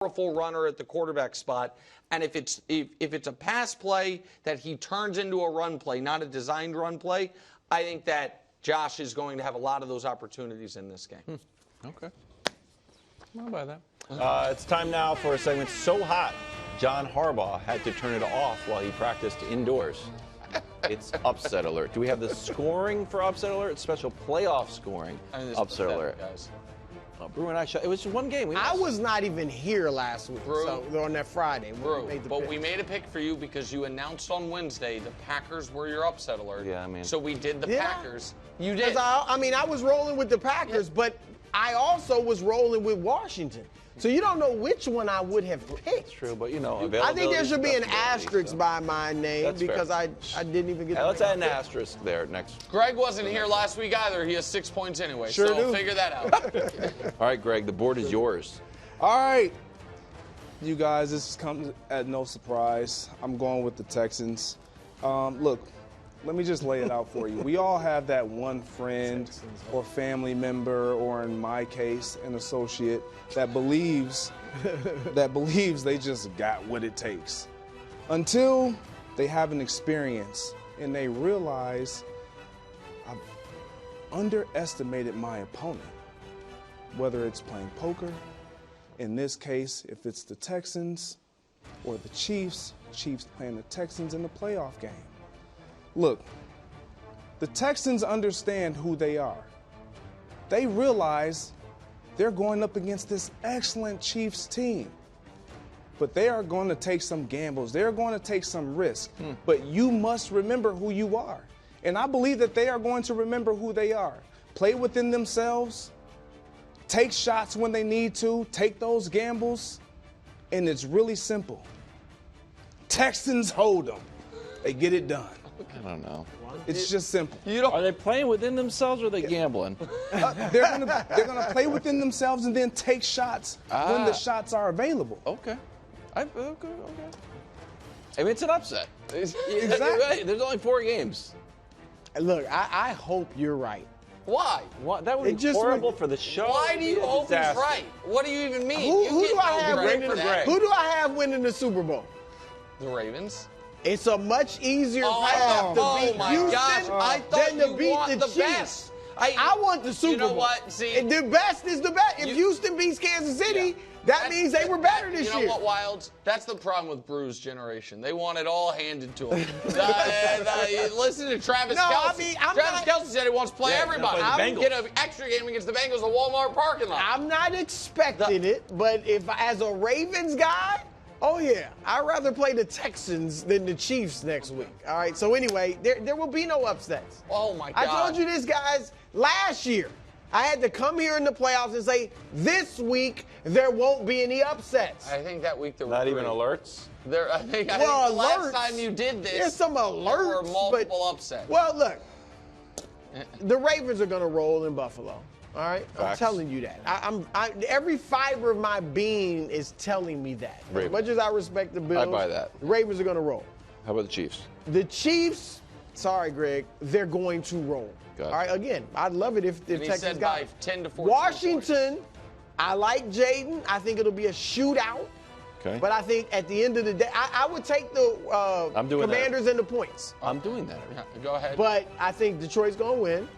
powerful runner at the quarterback spot, and if it's a pass play that he turns into a run play, not a designed run play, I think that Josh is going to have a lot of those opportunities in this game. Okay. I'll buy that. It's time now for a segment so hot, John Harbaugh had to turn it off while he practiced indoors. It's upset alert. Do we have the scoring for upset alert? Special playoff scoring upset alert. Guys. Brew and I shot. It was just one game. I was not even here last week, so on that Friday. We made a pick for you because you announced on Wednesday the Packers were your upset alert. Yeah, I mean. So we did the Packers. You did. I was rolling with the Packers, but I also was rolling with Washington. So you don't know which one I would have picked. That's true, but I think there should be an asterisk by my name. That's because fair. I didn't even get let's add an asterisk there next. Greg wasn't here last week either. He has 6 points anyway. Sure so do. Figure that out. All right, Greg, the board is yours. All right. You guys, this comes at no surprise. I'm going with the Texans. Look, let me just lay it out for you. We all have that one friend or family member, or in my case, an associate, that believes they just got what it takes. Until they have an experience and they realize I've underestimated my opponent. Whether it's playing poker, in this case, if it's the Texans or the Chiefs playing the Texans in the playoff game. Look, the Texans understand who they are. They realize they're going up against this excellent Chiefs team. But they are going to take some gambles. They're going to take some risk. But you must remember who you are. And I believe that they are going to remember who they are. Play within themselves. Take shots when they need to. Take those gambles. And it's really simple. Texans hold them. They get it done. I don't know. It's just simple. Are they playing within themselves or are they gambling? They're gonna play within themselves and then take shots when the shots are available. Okay. Okay. I mean, it's an upset. Exactly. There's only 4 games. Look, I hope you're right. Why? What? That would be horrible for the show. Why do you hope he's right? What do you even mean? Who do I have winning the Super Bowl? The Ravens. It's a much easier to path to beat Houston I thought than to beat the Chiefs. Best. I want the Super Bowl. You know what? See, and the best is the best. If Houston beats Kansas City, that means they were better this year. You know what, Wildes? That's the problem with Brew's generation. They want it all handed to them. Listen to Travis Kelce. Travis Kelce said he wants to play everybody. I'm get an extra game against the Bengals in the Walmart parking lot. I'm not expecting it, but if as a Ravens guy, oh, yeah. I'd rather play the Texans than the Chiefs next week. All right, so anyway, there will be no upsets. Oh, my God. I told you this, guys, last year. I had to come here in the playoffs and say, this week, there won't be any upsets. I think that week there were not even alerts? I think the last time you did this, there's some alerts, there were multiple upsets. Well, look, the Ravens are going to roll in Buffalo. All right, I'm telling you that. Every fiber of my being is telling me that. Ravens. As much as I respect the Bills, I buy that. The Ravens are going to roll. How about the Chiefs? The Chiefs, sorry, Greg, they're going to roll. All right, again, I'd love it if Texas got it. 10 to 14 Washington, I like Jaden. I think it'll be a shootout. Okay. But I think at the end of the day, I would take the Commanders and the points. I'm doing that. Yeah, go ahead. But I think Detroit's going to win.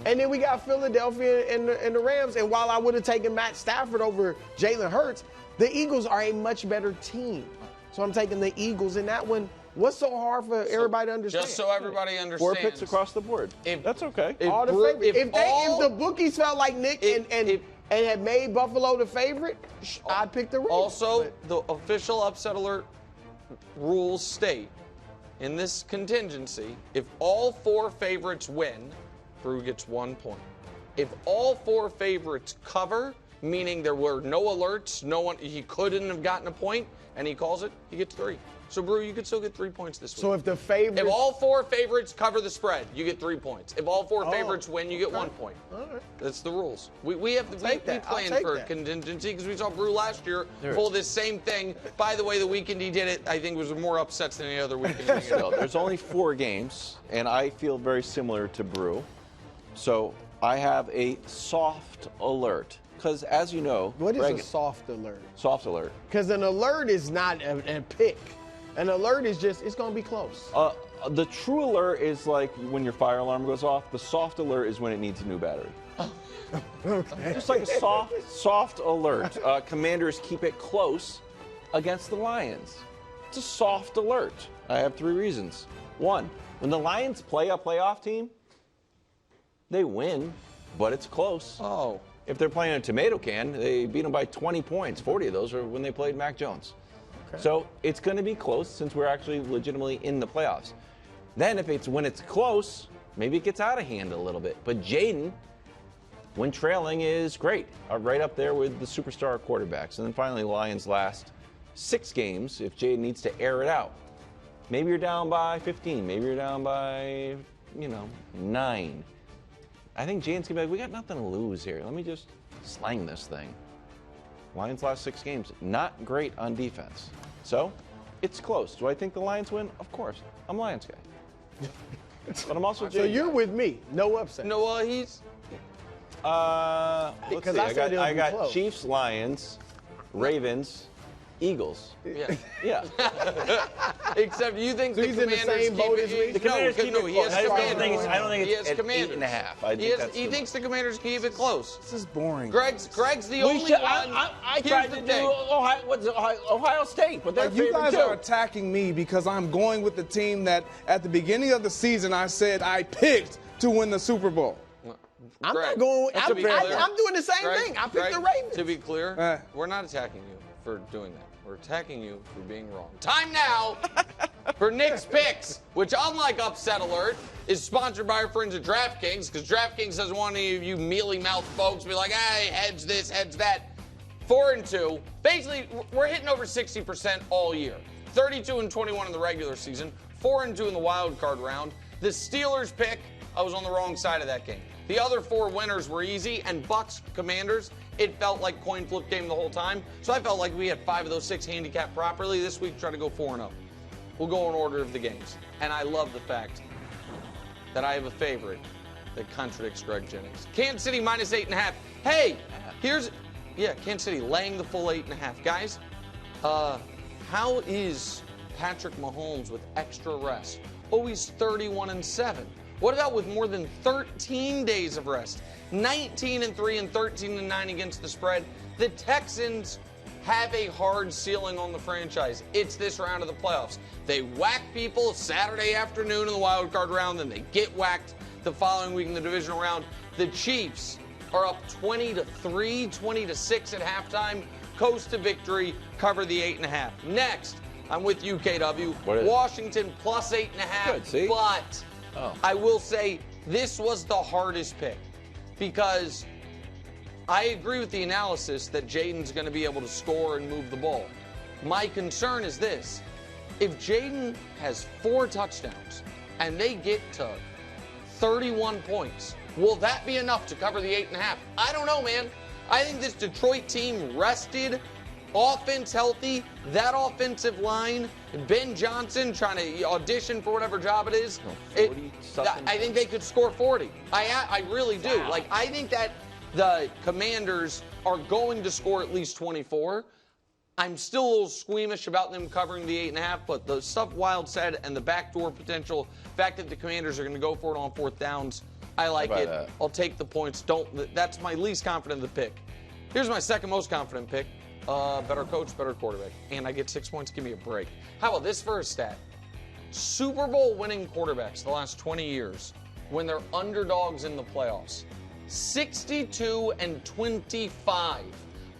And then we got Philadelphia and the Rams. And while I would have taken Matt Stafford over Jalen Hurts, the Eagles are a much better team. So I'm taking the Eagles in that one. What's so hard for everybody to understand? Just so everybody understands. 4 picks across the board. That's okay. If the bookies felt like Nick and had made Buffalo the favorite, I'd pick the Ravens. Also, the official upset alert rules state, in this contingency, if all 4 favorites win, Brew gets 1 point. If all 4 favorites cover, meaning there were no alerts, he couldn't have gotten a point, and he calls it, he gets 3. So, Brew, you could still get 3 points this week. So if all 4 favorites cover the spread, you get 3 points. If all 4 favorites win, you get 1 point. All right. That's the rules. We planned for contingency because we saw Brew last year pull this same thing. By the way, the weekend he did it, I think, was more upsets than any other weekend. Still, there's only 4 games, and I feel very similar to Brew. So I have a soft alert. because as you know, What is Greg, a soft alert? soft alert. Because an alert is not a pick. An alert is just, it's going to be close. The true alert is like when your fire alarm goes off. The soft alert is when it needs a new battery. Okay. Just like a soft alert. Commanders keep it close against the Lions. It's a soft alert. I have 3 reasons. 1, when the Lions play a playoff team, they win, but it's close. Oh. If they're playing a tomato can, they beat them by 20 points. 40 of those are when they played Mac Jones. Okay. So it's going to be close since we're actually legitimately in the playoffs. Then when it's close, maybe it gets out of hand a little bit. But Jaden, when trailing, is great. Right up there with the superstar quarterbacks. And then finally, Lions last 6 games if Jaden needs to air it out. Maybe you're down by 15. Maybe you're down by, 9. I think Jaden's going to be like, we got nothing to lose here. Let me just slang this thing. Lions last 6 games, not great on defense. So, it's close. Do I think the Lions win? Of course. I'm a Lions guy. But I'm also So Jaden. you're with me. No upset. No, he's. Let's Because see. I said it'll I be got close. Chiefs, Lions, Ravens, Eagles. Yeah. Yeah. Except you think So the he's in the Commanders same keep boat it. as me? The Commanders keep it he close. has I don't Commanders. think He it's has at Commanders. 8.5. I think that's He too thinks the Commanders keep it close. This is boring. Greg's the only one. I Here's tried the to do thing. Ohio State, but they're Like, you favored guys too. are attacking me because I'm going with the team that at the beginning of the season I said I picked to win the Super Bowl. I'm Greg, not going. to be clear- I'm doing the same Greg, thing. I picked Greg, the Ravens. To be clear, we're not attacking you for doing that. We're attacking you for being wrong. Time now for Nick's Picks, which, unlike Upset Alert, is sponsored by our friends at DraftKings, because DraftKings doesn't want any of you mealy-mouthed folks be like, hey, hedge this, hedge that. 4-2. Basically, we're hitting over 60% all year. 32-21 in the regular season, 4-2 in the wild card round. The Steelers pick, I was on the wrong side of that game. The other 4 winners were easy, and Bucks Commanders, it felt like coin flip game the whole time. So I felt like we had 5 of those 6 handicapped properly. This week, try to go 4-0. We'll go in order of the games. And I love the fact that I have a favorite that contradicts Greg Jennings. Kansas City minus 8.5. Hey, Kansas City laying the full 8.5. Guys, how is Patrick Mahomes with extra rest? Oh, he's 31-7. What about with more than 13 days of rest? 19-3 and 13-9 against the spread. The Texans have a hard ceiling on the franchise. It's this round of the playoffs. They whack people Saturday afternoon in the wild card round, then they get whacked the following week in the divisional round. The Chiefs are up 20-3, 20-6 at halftime. Coast to victory, cover the 8.5. Next, I'm with you, KW. What is it? Washington plus 8.5. Good, see? But Oh. I will say this was the hardest pick because I agree with the analysis that Jaden's going to be able to score and move the ball. My concern is this. If Jaden has 4 touchdowns and they get to 31 points, will that be enough to cover the 8.5? I don't know, man. I think this Detroit team rested, offense healthy, that offensive line, Ben Johnson trying to audition for whatever job it is. 40-something. I think they could score 40. I really do. Wow. Like, I think that the Commanders are going to score at least 24. I'm still a little squeamish about them covering the 8.5, but the stuff Wild said and the backdoor potential, fact that the Commanders are going to go for it on 4th downs, I like about it. that? I'll take the points. That's my least confident of the pick. Here's my second most confident pick. Better coach, better quarterback. And I get 6 points. Give me a break. How about this for a stat? Super Bowl winning quarterbacks the last 20 years when they're underdogs in the playoffs. 62-25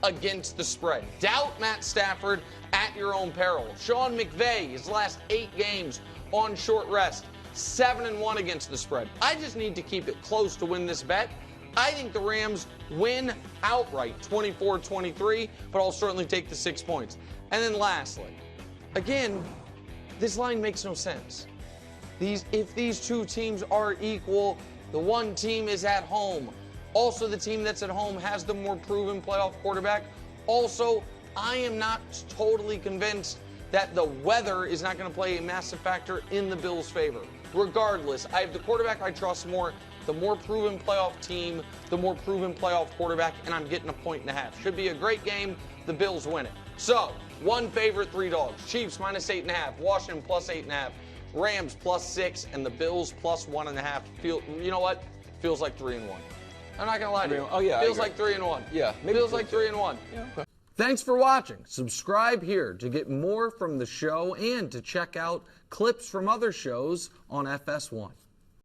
against the spread. Doubt Matt Stafford at your own peril. Sean McVay, his last 8 games on short rest, 7-1 against the spread. I just need to keep it close to win this bet. I think the Rams win outright, 24-23, but I'll certainly take the 6 points. And then lastly, again, this line makes no sense. If these 2 teams are equal, the one team is at home. Also, the team that's at home has the more proven playoff quarterback. Also, I am not totally convinced that the weather is not going to play a massive factor in the Bills' favor. Regardless, I have the quarterback I trust more. The more proven playoff team, the more proven playoff quarterback, and I'm getting a 1.5. Should be a great game. The Bills win it. So, one favorite, 3 dogs. Chiefs -8.5. Washington +8.5. Rams +6, and the Bills +1.5. You know what? Feels like 3-1. I'm not gonna lie to you. Oh yeah, Feels like 3-1. Yeah, maybe feels like 3-1. Yeah, okay. Thanks for watching. Subscribe here to get more from the show and to check out clips from other shows on FS1.